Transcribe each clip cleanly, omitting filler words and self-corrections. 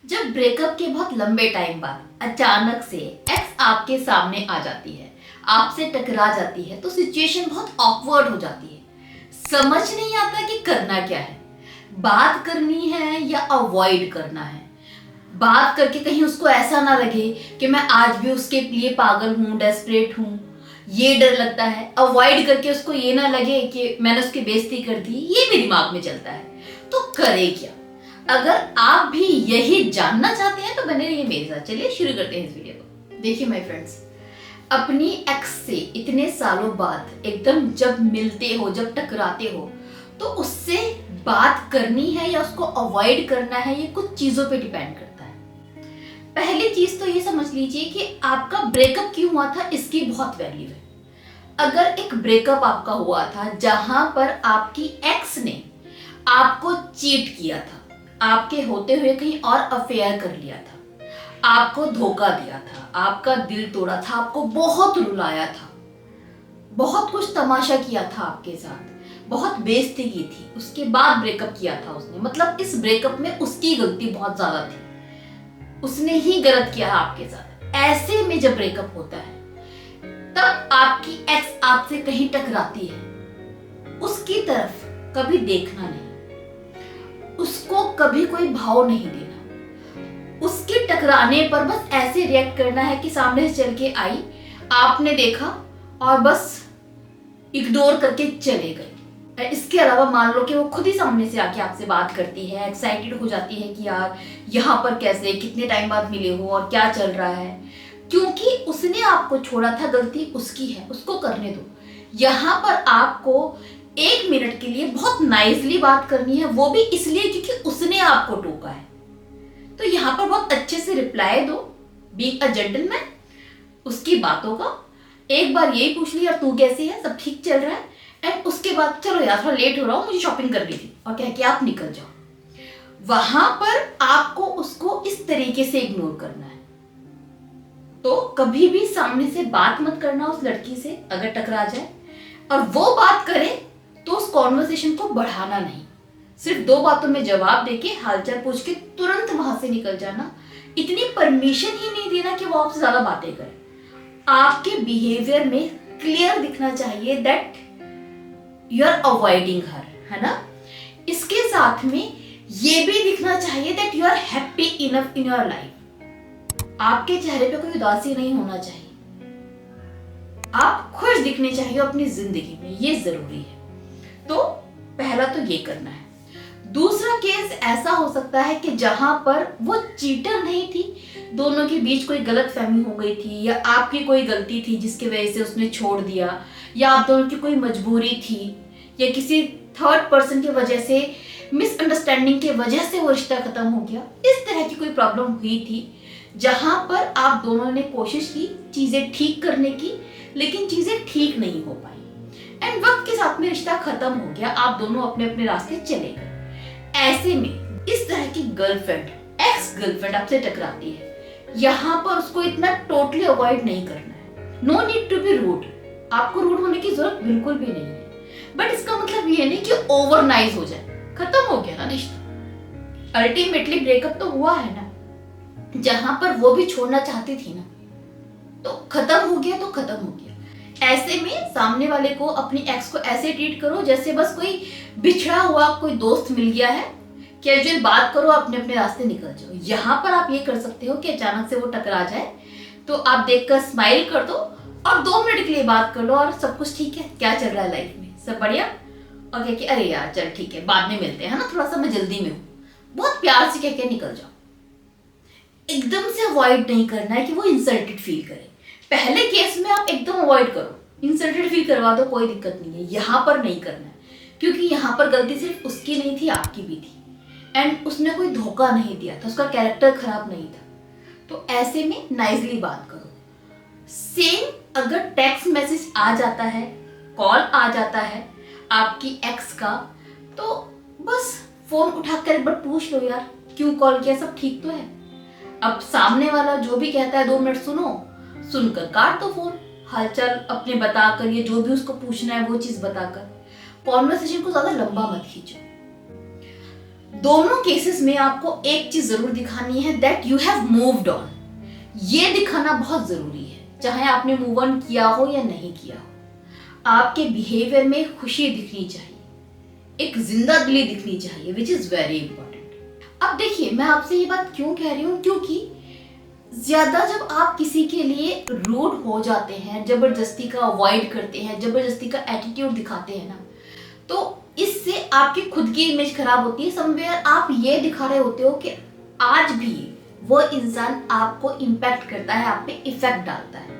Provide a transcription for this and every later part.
जब ब्रेकअप के बहुत लंबे टाइम बाद अचानक से एक्स आपके सामने आ जाती है, आपसे टकरा जाती है, तो सिचुएशन बहुत ऑकवर्ड हो जाती है। समझ नहीं आता कि करना क्या है। बात करनी है या अवॉइड करना है। बात करके कहीं उसको ऐसा ना लगे कि मैं आज भी उसके लिए पागल हूँ, डेस्परेट हूँ, ये डर लगता है। अवॉइड करके उसको ये ना लगे कि मैंने उसकी बेइज्जती कर दी, ये भी दिमाग में चलता है। तो करे क्या? अगर आप भी यही जानना चाहते हैं तो बने रहिए मेरे साथ। चलिए शुरू करते हैं इस वीडियो को। देखिए माय फ्रेंड्स, अपनी एक्स से इतने सालों बाद एकदम जब मिलते हो, जब टकराते हो, तो उससे बात करनी है या उसको अवॉइड करना है, ये कुछ चीजों पे डिपेंड करता है। पहली चीज तो ये समझ लीजिए कि आपका ब्रेकअप क्यों हुआ था, इसकी बहुत वैल्यू है। अगर एक ब्रेकअप आपका हुआ था जहां पर आपकी एक्स ने आपको चीट किया था, आपके होते हुए कहीं और अफेयर कर लिया था, आपको धोखा दिया था, आपका दिल तोड़ा था, आपको बहुत रुलाया था, बहुत कुछ तमाशा किया था आपके साथ, बहुत बेइज्जती की थी, उसके बाद ब्रेकअप किया था उसने, मतलब इस ब्रेकअप में उसकी गलती बहुत ज्यादा थी, उसने ही गलत किया आपके साथ। ऐसे में जब ब्रेकअप होता है तब आपकी एक्स आपसे कहीं टकराती है, उसकी तरफ कभी देखना नहीं, उसको कभी कोई भाव नहीं देना, उसके टकराने पर बस ऐसे रिएक्ट करना है कि सामने से चल के आई, आपने देखा और बस इग्नोर करके चले गए। इसके अलावा मान लो कि वो खुद ही सामने से आके आपसे बात करती है, एक्साइटेड हो जाती है कि यार यहाँ पर कैसे, कितने टाइम बाद मिले हो और क्या चल रहा है, क्योंकि उसने आपको छोड़ा था, गलती उसकी है, उसको करने दो। यहाँ पर आपको 1 मिनट के लिए बहुत नाइसली बात करनी है, वो भी इसलिए क्योंकि उसने आपको टोका है। तो यहाँ पर बहुत अच्छे से रिप्लाई दो, बी अ जेंटलमैन। उसकी बातों का एक बार यही पूछ लिया, तू कैसी है, सब ठीक चल रहा है, एंड उसके बाद चलो यार थोड़ा लेट हो रहा हूँ, मुझे शॉपिंग करनी थी, और कह के आप निकल जाओ। वहां पर आपको उसको इस तरीके से इग्नोर करना है। तो कभी भी सामने से बात मत करना उस लड़की से अगर टकरा जाए, और वो बात करे तो उस कॉन्वर्सेशन को बढ़ाना नहीं, सिर्फ 2 बातों में जवाब देके हालचाल पूछ के तुरंत वहां से निकल जाना। इतनी परमिशन ही नहीं देना कि वो आपसे ज्यादा बातें करे। आपके बिहेवियर में क्लियर दिखना चाहिए that you are avoiding her, है ना। इसके साथ में ये भी दिखना चाहिए that you are happy enough in your life. आपके चेहरे पे कोई उदासी नहीं होना चाहिए, आप खुश दिखने चाहिए अपनी जिंदगी में, ये जरूरी है। तो पहला तो ये करना है। दूसरा केस ऐसा हो सकता है कि जहां पर वो चीटर नहीं थी, दोनों के बीच कोई गलत फहमी हो गई थी, या आपकी कोई गलती थी जिसकी वजह से उसने छोड़ दिया, या आप दोनों की कोई मजबूरी थी, या किसी थर्ड पर्सन की वजह से, मिसअंडरस्टैंडिंग की वजह से वो रिश्ता खत्म हो गया। इस तरह की कोई प्रॉब्लम हुई थी जहां पर आप दोनों ने कोशिश की चीजें ठीक करने की, लेकिन चीजें ठीक नहीं हो पाई, एंड वक्त के साथ में रिश्ता खत्म हो गया, आप दोनों अपने अपने रास्ते चले गए। ऐसे में इस तरह की गर्लफ्रेंड, एक्स गर्लफ्रेंड आपसे टकराती है, यहाँ पर उसको इतना टोटली अवॉइड नहीं करना है। No need to be rude, आपको रूड होने की जरूरत बिल्कुल भी नहीं है, बट इसका मतलब ये नहीं कि ओवर नाइस हो जाए, खत्म हो गया ना रिश्ता। अल्टीमेटली ब्रेकअप तो हुआ है ना, जहां पर वो भी छोड़ना चाहती थी ना, तो खत्म हो गया तो खत्म हो गया। ऐसे में सामने वाले को, अपनी एक्स को ऐसे ट्रीट करो जैसे बस कोई बिछड़ा हुआ कोई दोस्त मिल गया है, कैजुअल बात करो, अपने अपने रास्ते निकल जाओ। यहाँ पर आप ये कर सकते हो कि अचानक से वो टकरा जाए तो आप देखकर स्माइल कर दो और 2 मिनट के लिए बात कर लो, और सब कुछ ठीक है, क्या चल रहा है लाइफ में, सब बढ़िया, और कह के अरे यार चल ठीक है बाद में मिलते हैं ना, थोड़ा सा मैं जल्दी में हूँ, बहुत प्यार से कह के निकल जाओ। एकदम से अवॉइड नहीं करना है कि वो इंसल्टेड फील करे। पहले केस में आप एकदम अवॉइड करो, इंसल्टेड फील करवा दो, कोई दिक्कत नहीं है। यहाँ पर नहीं करना है, क्योंकि यहाँ पर गलती सिर्फ उसकी नहीं थी, आपकी भी थी, एंड उसने कोई धोखा नहीं दिया था, उसका कैरेक्टर खराब नहीं था। तो ऐसे में नाइसली बात करो। सेम अगर टेक्स्ट मैसेज आ जाता है, कॉल आ जाता है आपकी एक्स का, तो बस फोन उठाकर एक बार पूछ लो, यार क्यों कॉल किया, सब ठीक तो है। अब सामने वाला जो भी कहता है 2 मिनट सुनो, सुनकर काट दो फोन, हालचाल अपने बताकर, ये जो भी उसको पूछना है वो चीज बताकर। कॉन्वर्सेशन को ज्यादा लंबा मत खींचो। दोनों केसेस में आपको एक चीज जरूर दिखानी है, that you have moved on. ये दिखाना बहुत जरूरी है, चाहे आपने मूव ऑन किया हो या नहीं किया हो। आपके बिहेवियर में खुशी दिखनी चाहिए, एक जिंदा दिली दिखनी चाहिए, विच इज वेरी इंपॉर्टेंट। अब देखिए, मैं आपसे ये बात क्यों कह रही हूँ, क्योंकि ज्यादा जब आप किसी के लिए रूड हो जाते हैं, जबरदस्ती का अवॉइड करते हैं, जबरदस्ती का एटीट्यूड दिखाते हैं ना, तो इससे आपकी खुद की इमेज खराब होती है। समवेयर आप ये दिखा रहे होते हो कि आज भी वो इंसान आपको इम्पैक्ट करता है, आप पे इफेक्ट डालता है।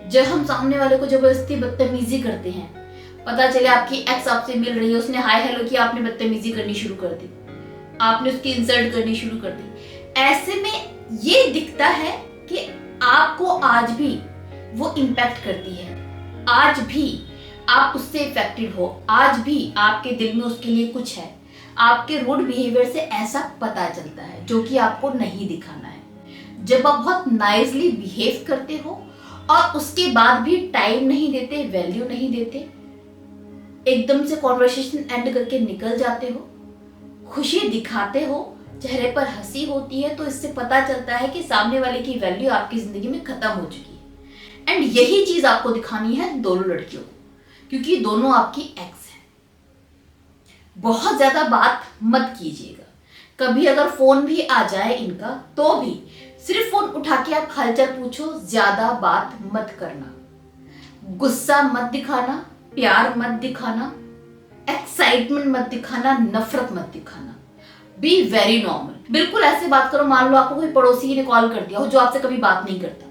जब हम सामने वाले को जबरदस्ती बदतमीजी करते हैं, पता चले आपकी एक्स आपसे मिल रही है, उसने हाय हेलो किया, आपने बदतमीजी करनी शुरू कर दी, आपने उसकी इंसल्ट करनी शुरू कर दी। ऐसे में ये दिखता है कि आपको आज भी वो इम्पैक्ट करती है, आज भी आप उससे इफेक्टेड हो, आज भी आपके दिल में उसके लिए कुछ है। आपके रूड बिहेवियर से ऐसा पता चलता है, जो कि आपको नहीं दिखाना है। जब आप बहुत नाइसली बिहेव करते हो और उसके बाद भी टाइम नहीं देते, वैल्यू नहीं देते, एकदम से कॉन्वर्सेशन एंड करके निकल जाते हो, खुशी दिखाते हो, चेहरे पर हंसी होती है, तो इससे पता चलता है कि सामने वाले की वैल्यू आपकी जिंदगी में खत्म हो चुकी है। एंड यही चीज आपको दिखानी है दोनों लड़कियों को, क्योंकि दोनों आपकी एक्स हैं। बहुत ज्यादा बात मत कीजिएगा। कभी अगर फोन भी आ जाए इनका, तो भी सिर्फ फोन उठा के आप हालचाल पूछो, ज्यादा बात मत करना, गुस्सा मत दिखाना, प्यार मत दिखाना, एक्साइटमेंट मत दिखाना, नफरत मत दिखाना। Be very normal. बिल्कुल ऐसे बात करो, मान लो आपको कोई पड़ोसी ने कॉल कर दिया हो जो आपसे कभी बात नहीं करता,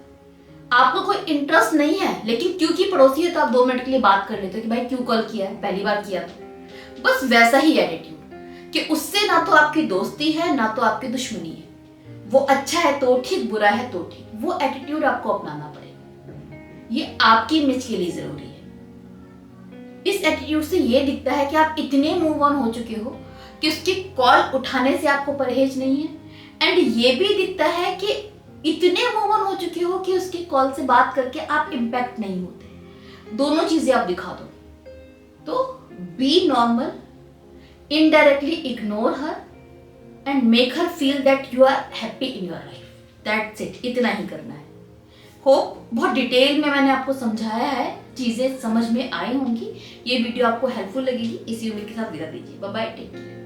आपको कोई इंटरेस्ट नहीं है, लेकिन क्योंकि पड़ोसी है तो आप 2 मिनट के लिए बात कर लेते हो कि भाई क्यों कॉल किया है, पहली बार किया तो। बस वैसा ही एटीट्यूड कि उससे ना तो आपकी दोस्ती है ना तो आपकी दुश्मनी है, वो अच्छा है तो ठीक, बुरा है तो ठीक, वो एटीट्यूड आपको अपनाना पड़ेगा। ये आपकी इमेज के लिए जरूरी है। इस एटीट्यूड से ये दिखता है कि आप इतने मूव ऑन हो चुके हो कि उसकी कॉल उठाने से आपको परहेज नहीं है, एंड ये भी दिखता है कि इतने मूव ऑन हो चुके हो कि उसकी कॉल से बात करके आप इम्पैक्ट नहीं होते। दोनों चीजें आप दिखा दो। तो be normal, indirectly ignore her and make her feel that you are happy in your life. That's it, इतना ही करना है। होप बहुत डिटेल में मैंने आपको समझाया है, चीजें समझ में आई होंगी। ये वीडियो आपको हेल्पफुल लगेगी, इसी उम्मीद के साथ विदा दीजिए। Bye bye, take care.